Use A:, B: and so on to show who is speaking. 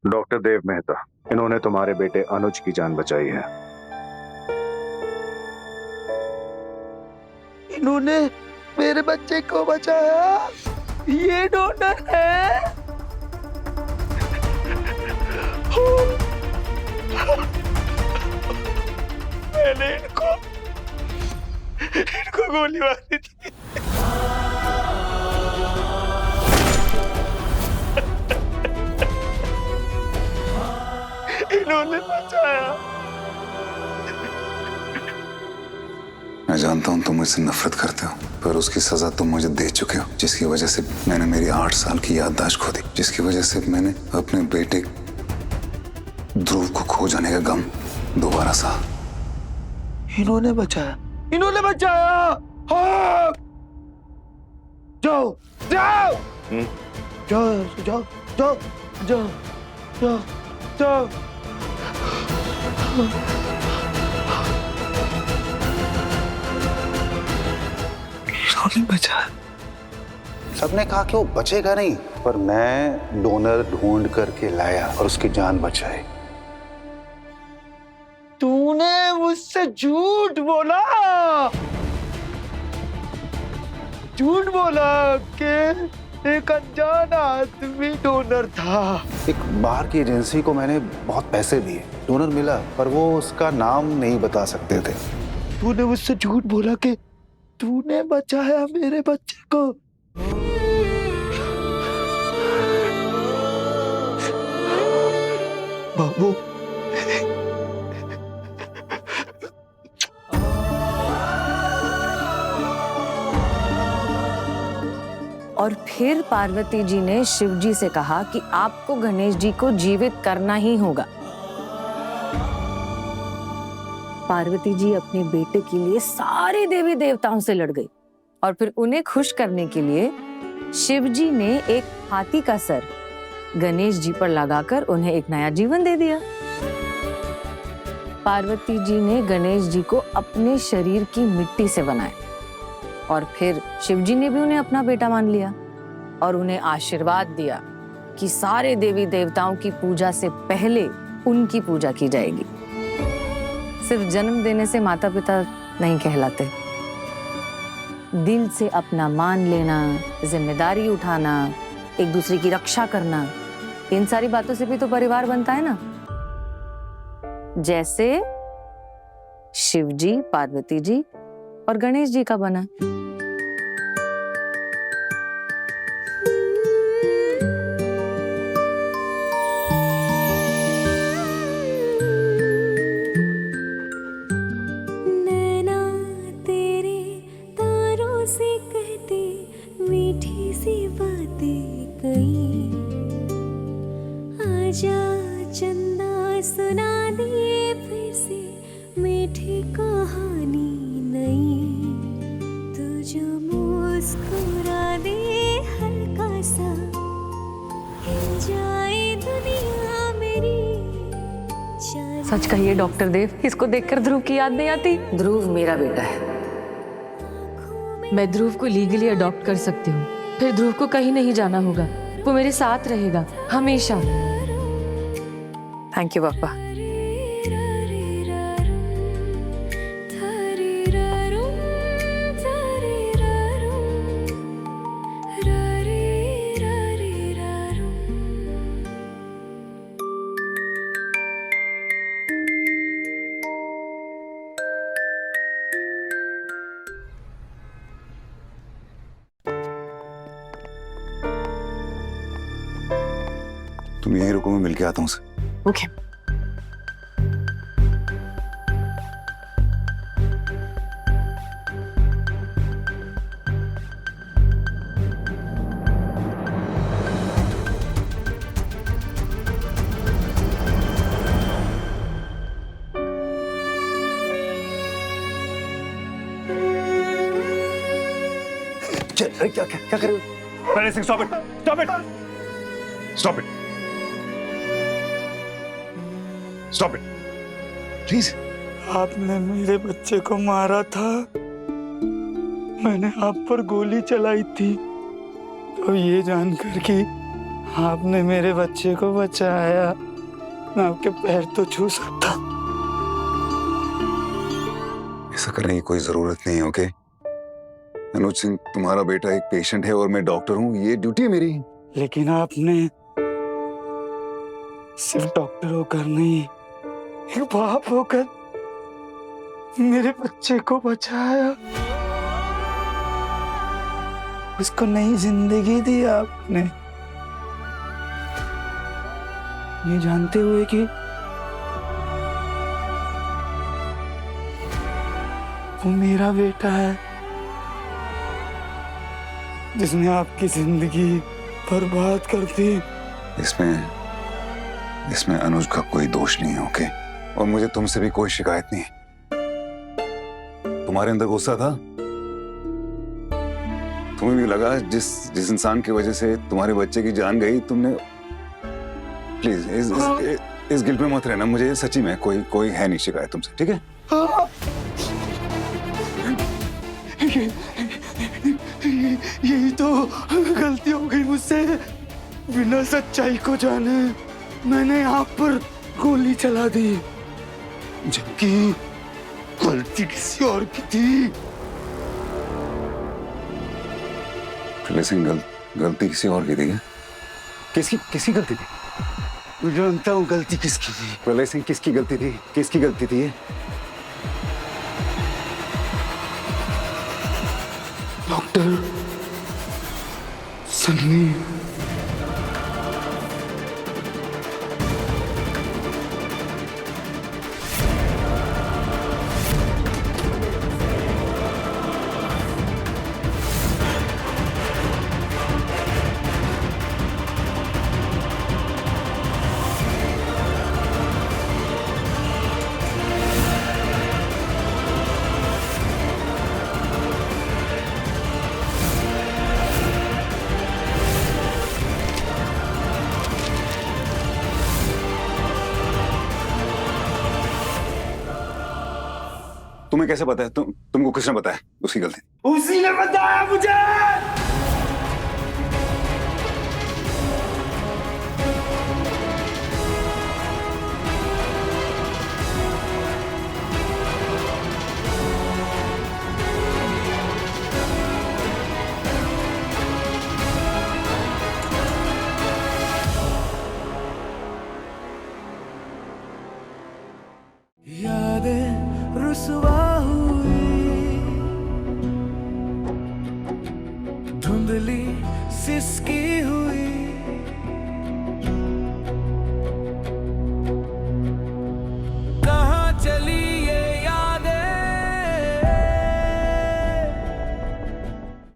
A: Doctor देव मेहता, इन्होंने तुम्हारे बेटे अनुज की जान बचाई है।
B: इन्होंने मेरे बच्चे को बचाया। ये डोनर है। मैंने इनको गोली मारी थी। इन्होंने बचाया।
C: मैं जानता हूं तुम मुझसे नफरत करते हो, पर उसकी सजा तुम मुझे दे चुके हो, जिसकी वजह से मैंने मेरी 8 साल की याददाश्त खो दी, जिसकी वजह से मैंने अपने बेटे ध्रुव को खो जाने का गम दोबारा सहा।
B: इन्होंने बचाया। इन्होंने बचाया। हाँ। जाओ जाओ जाओ जाओ जाओ जाओ जाओ जाओ। इन्होंने बचाया।
C: सबने कहा कि वो बचेगा नहीं, पर मैं डोनर ढूंढ करके लाया और उसकी जान बचाई।
B: तूने मुझसे झूठ बोला। झूठ बोला कि एक अनजान आदमी डोनर था।
C: एक बाहर की एजेंसी को मैंने बहुत पैसे दिए, डोनर मिला, पर वो उसका नाम नहीं बता सकते थे।
B: तूने मुझसे झूठ बोला कि तूने बचाया मेरे बच्चे को। बाबू,
D: और फिर पार्वती जी ने शिव जी से कहा कि आपको गणेश जी को जीवित करना ही होगा। पार्वती जी अपने बेटे के लिए सारे देवी देवताओं से लड़ गई और फिर उन्हें खुश करने के लिए शिव जी ने एक हाथी का सर गणेश जी पर लगाकर उन्हें एक नया जीवन दे दिया। पार्वती जी ने गणेश जी को अपने शरीर की मिट्टी से बनाया और फिर शिव जी ने भी उन्हें अपना बेटा मान लिया और उन्हें आशीर्वाद दिया कि सारे देवी देवताओं की पूजा से पहले उनकी पूजा की जाएगी। सिर्फ जन्म देने से माता पिता नहीं कहलाते। दिल से अपना मान लेना, जिम्मेदारी उठाना, एक दूसरे की रक्षा करना, इन सारी बातों से भी तो परिवार बनता है ना। जैसे शिव जी, पार्वती जी और गणेश जी का बना।
E: नैना तेरे तारों से कहती मीठी सी बातें कई, आजा चंदा सुना दिए फिर से मीठी कहानी नई, तू जो मुस्कुरा दे हल्का सा, हिल जाए दुनिया मेरी।
D: सच कहिए डॉक्टर देव, इसको देखकर ध्रुव की याद नहीं आती? ध्रुव मेरा बेटा है।
F: मैं ध्रुव को लीगली अडॉप्ट कर सकती हूँ, फिर ध्रुव को कहीं नहीं जाना होगा, वो मेरे साथ रहेगा हमेशा।
D: थैंक यू पापा।
C: तुम यहीं रुको, मैं मिलके आता हूँ उसे।
D: ओके।
A: क्या क्या क्या कर रहे हो? Panic, stop it! Stop it! Stop it! Stop it! Please.
B: आपने मेरे बच्चे को मारा था। मैंने आप पर गोली चलाई थी, तो ये जानकर कि आपने मेरे बच्चे को बचाया, मैं आपके पैर तो छू सकता।
C: ऐसा करने की कोई जरूरत नहीं है, ओके? अनुज सिंह तुम्हारा बेटा एक पेशेंट है और मैं डॉक्टर हूँ, ये ड्यूटी है मेरी।
B: लेकिन आपने सिर्फ डॉक्टर होकर नहीं, एक बाप होकर मेरे बच्चे को बचाया, उसको नई जिंदगी दी आपने, ये जानते हुए कि वो मेरा बेटा है जिसने आपकी जिंदगी बर्बाद कर दी।
C: इसमें अनुज का कोई दोष नहीं है, ओके? और मुझे तुमसे भी कोई शिकायत नहीं है। तुम्हारे अंदर गुस्सा था, तुम्हें भी लगा जिस इंसान की वजह से तुम्हारे बच्चे की जान गई, तुमने प्लीज इस गिल्ट में मत रहना। मुझे सच्ची में कोई है नहीं शिकायत तुमसे, ठीक है?
B: यही तो गलती हो गई मुझसे। बिना सच्चाई को जाने मैंने आप पर गोली चला दी, जबकि गलती किसी और की थी।
C: गलती किसी और की थी क्या? किसकी गलती थी?
B: मैं जानता हूँ गलती किसकी थी।
C: प्रलय सिंह, किसकी गलती थी? किसकी गलती थी ये?
B: डॉक्टर सन्नी।
C: तुम्हें कैसे पता है? तुमको किसने बताया उसकी गलती?
B: उसी ने बताया मुझे। यादें रुसवा हुई, धुंधली सिसकी हुई,